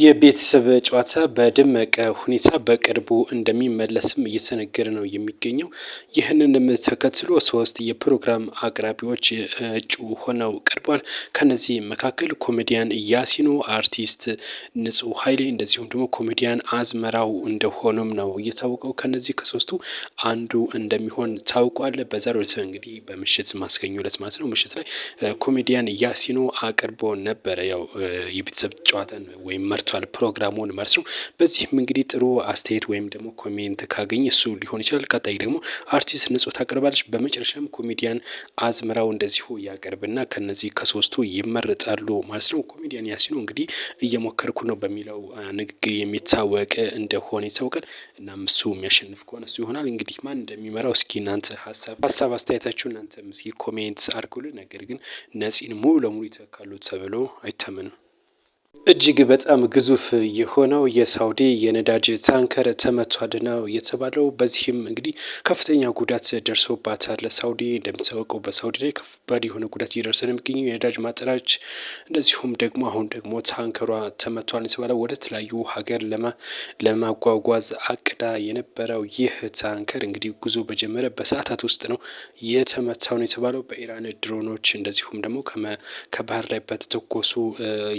የቤተሰብ ጨዋታ በደመቀ ሁኔታ በቅርቡ እንደሚመለስም እየተነገረ ነው የሚገኘው። ይህንንም ተከትሎ ሶስት የፕሮግራም አቅራቢዎች እጩ ሆነው ቀርቧል። ከነዚህ መካከል ኮሜዲያን ያሲኖ፣ አርቲስት ንጹህ ኃይሌ እንደዚሁም ደግሞ ኮሜዲያን አዝመራው እንደሆኑም ነው እየታወቀው። ከነዚህ ከሶስቱ አንዱ እንደሚሆን ታውቋል። በዛሬው ዕለት እንግዲህ በምሽት ማስገኙ ዕለት ማለት ነው ምሽት ላይ ኮሜዲያን ያሲኖ አቅርቦ ነበረ። ያው የቤተሰብ ጨዋታን ወይም መርቷል ፕሮግራሙን ማለት ነው። በዚህም እንግዲህ ጥሩ አስተያየት ወይም ደግሞ ኮሜንት ካገኘ እሱ ሊሆን ይችላል። ቀጣይ ደግሞ አርቲስት ንጹህ ታቀርባለች። በመጨረሻም ኮሜዲያን አዝምራው እንደዚሁ ያቀርብና ከነዚህ ከሶስቱ ይመረጣሉ ማለት ነው። ኮሜዲያን ያሲኖ እንግዲህ እየሞከርኩ ነው በሚለው ንግግር የሚታወቅ እንደሆነ ይታወቃል። እናም እሱ የሚያሸንፍ ከሆነ እሱ ይሆናል። እንግዲህ ማን እንደሚመራው እስኪ እናንተ ሀሳብ አስተያየታችሁ እናንተ እስኪ ኮሜንት አድርጉልን። ነገር ግን ነፂን ሙሉ ለሙሉ ይተካሉ ተብሎ አይታመንም። እጅግ በጣም ግዙፍ የሆነው የሳውዲ የነዳጅ ታንከር ተመቷል ነው የተባለው። በዚህም እንግዲህ ከፍተኛ ጉዳት ደርሶባታል ሳውዲ። እንደምታወቀው በሳውዲ ላይ ከባድ የሆነ ጉዳት እየደረሰ ነው የሚገኘው የነዳጅ ማጠራች። እንደዚሁም ደግሞ አሁን ደግሞ ታንከሯ ተመቷል የተባለው ወደ ተለያዩ ሀገር ለማጓጓዝ አቅዳ የነበረው ይህ ታንከር እንግዲህ ጉዞ በጀመረ በሰዓታት ውስጥ ነው የተመታው ነው የተባለው በኢራን ድሮኖች። እንደዚሁም ደግሞ ከባህር ላይ በተተኮሱ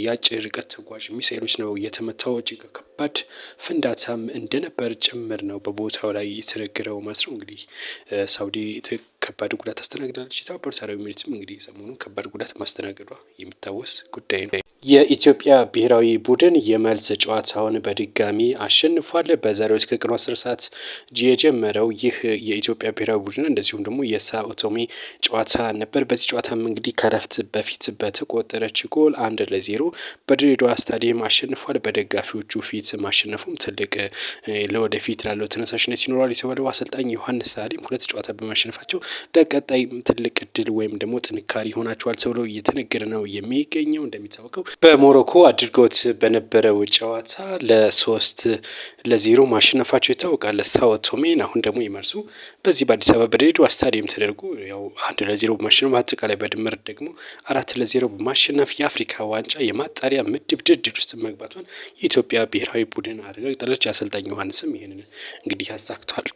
የአጭር ርቀት ተጓዥ ሚሳኤሎች ነው የተመታው። እጅግ ከባድ ፍንዳታም እንደነበር ጭምር ነው በቦታው ላይ የተነገረው ማለት ነው። እንግዲህ ሳውዲ ከባድ ጉዳት አስተናግዳለች። የተባበሩት አረብ ኤሚሬትስም እንግዲህ ሰሞኑን ከባድ ጉዳት ማስተናገዷ የሚታወስ ጉዳይ ነው። የኢትዮጵያ ብሔራዊ ቡድን የመልስ ጨዋታውን በድጋሚ አሸንፏል። በዛሬው ከቀኑ 10 ሰዓት የጀመረው ይህ የኢትዮጵያ ብሔራዊ ቡድን እንደዚሁም ደግሞ የሳኦ ቶሜ ጨዋታ ነበር። በዚህ ጨዋታም እንግዲህ ከረፍት በፊት በተቆጠረች ጎል 1-0 በድሬዳዋ ስታዲየም አሸንፏል። በደጋፊዎቹ ፊት ማሸነፉም ትልቅ ለወደፊት ላለው ተነሳሽነት ይኖራል የተባለው አሰልጣኝ ዮሐንስ ሳህሌም 2 ጨዋታ በማሸነፋቸው ለቀጣይ ትልቅ እድል ወይም ደግሞ ጥንካሬ ይሆናቸዋል ተብሎ እየተነገረ ነው የሚገኘው። እንደሚታወቀው በሞሮኮ አድርጎት በነበረው ጨዋታ ለ3-0 ማሸነፋቸው ይታወቃል ሳኦ ቶሜን። አሁን ደግሞ ይመርሱ በዚህ በአዲስ አበባ በድሬዳዋ ስታዲየም ተደርጎ ያው 1-0 በማሸነፍ አጠቃላይ በድምር ደግሞ 4-0 በማሸነፍ የአፍሪካ ዋንጫ የማጣሪያ ምድብ ድርድር ውስጥ መግባቷን የኢትዮጵያ ብሔራዊ ቡድን አረጋግጣለች። አሰልጣኝ ዮሐንስም ይህንን እንግዲህ አሳክቷል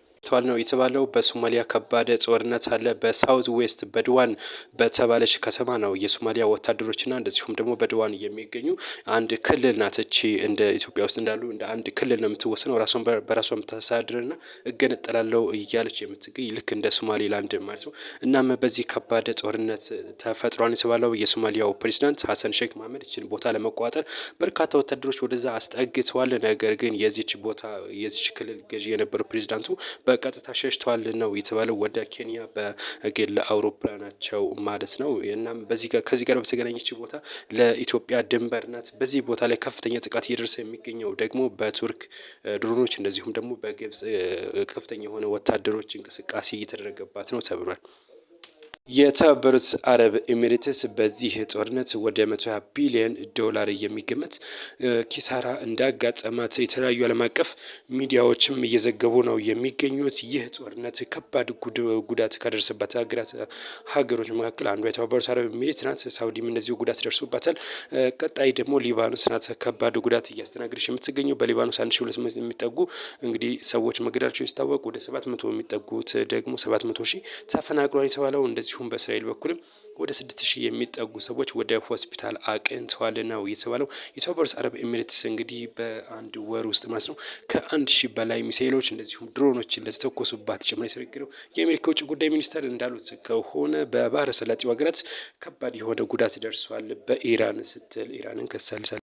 ነው የተባለው። በሶማሊያ ከባድ ጦርነት አለ። በሳውዝ ዌስት በድዋን በተባለች ከተማ ነው የሶማሊያ ወታደሮችና እንደዚሁም ደግሞ በድዋን የሚገኙ አንድ ክልል ናት። እቺ እንደ ኢትዮጵያ ውስጥ እንዳሉ እንደ አንድ ክልል ነው የምትወሰነው። ራሷን በራሷ የምታስተዳድርና እገነጠላለሁ እያለች የምትገኝ ልክ እንደ ሶማሌላንድ ማለት ነው። እናም በዚህ ከባድ ጦርነት ተፈጥሯን የተባለው የሶማሊያው ፕሬዚዳንት ሀሰን ሼክ መሀመድ ይችን ቦታ ለመቆጣጠር በርካታ ወታደሮች ወደዛ አስጠግተዋል። ነገር ግን የዚች ክልል ገዢ የነበረው ፕሬዚዳንቱ በቀጥታ ሸሽተዋል ነው የተባለው ወደ ኬንያ በግል አውሮፕላናቸው ማለት ነው። እናም ከዚህ ጋር በተገናኘች ቦታ ለኢትዮጵያ ድንበር ናት። በዚህ ቦታ ላይ ከፍተኛ ጥቃት እየደረሰ የሚገኘው ደግሞ በቱርክ ድሮኖች እንደዚሁም ደግሞ በግብጽ ከፍተኛ የሆነ ወታደሮች እንቅስቃሴ እየተደረገባት ነው ተብሏል። የተባበሩት አረብ ኤሚሬትስ በዚህ ጦርነት ወደ 120 ቢሊዮን ዶላር የሚገመት ኪሳራ እንዳጋጠማት የተለያዩ ዓለም አቀፍ ሚዲያዎችም እየዘገቡ ነው የሚገኙት። ይህ ጦርነት ከባድ ጉዳት ካደረሰባት ሀገሮች መካከል አንዷ የተባበሩት አረብ ኤሚሬት ናት። ሳውዲም እንደዚሁ ጉዳት ደርሶባታል። ቀጣይ ደግሞ ሊባኖስ ናት ከባድ ጉዳት እያስተናገደች የምትገኘው። በሊባኖስ 1200 የሚጠጉ እንግዲህ ሰዎች መገደላቸው ሲታወቅ ወደ 700 የሚጠጉት ደግሞ 700 ሺህ ተፈናቅሏል የተባለው። እንደዚሁም በእስራኤል በኩልም ወደ 6000 የሚጠጉ ሰዎች ወደ ሆስፒታል አቅንተዋል ነው የተባለው። የተባበሩት አረብ ኤሚሬትስ እንግዲህ በአንድ ወር ውስጥ ማለት ነው ከ1000 በላይ ሚሳኤሎች እንደዚሁም ድሮኖች እንደተተኮሱባት ጭምር የተነገረው። የአሜሪካ ውጭ ጉዳይ ሚኒስተር እንዳሉት ከሆነ በባህረ ሰላጤው ሀገራት ከባድ የሆነ ጉዳት ደርሷል በኢራን ስትል ኢራንን ከሳለች።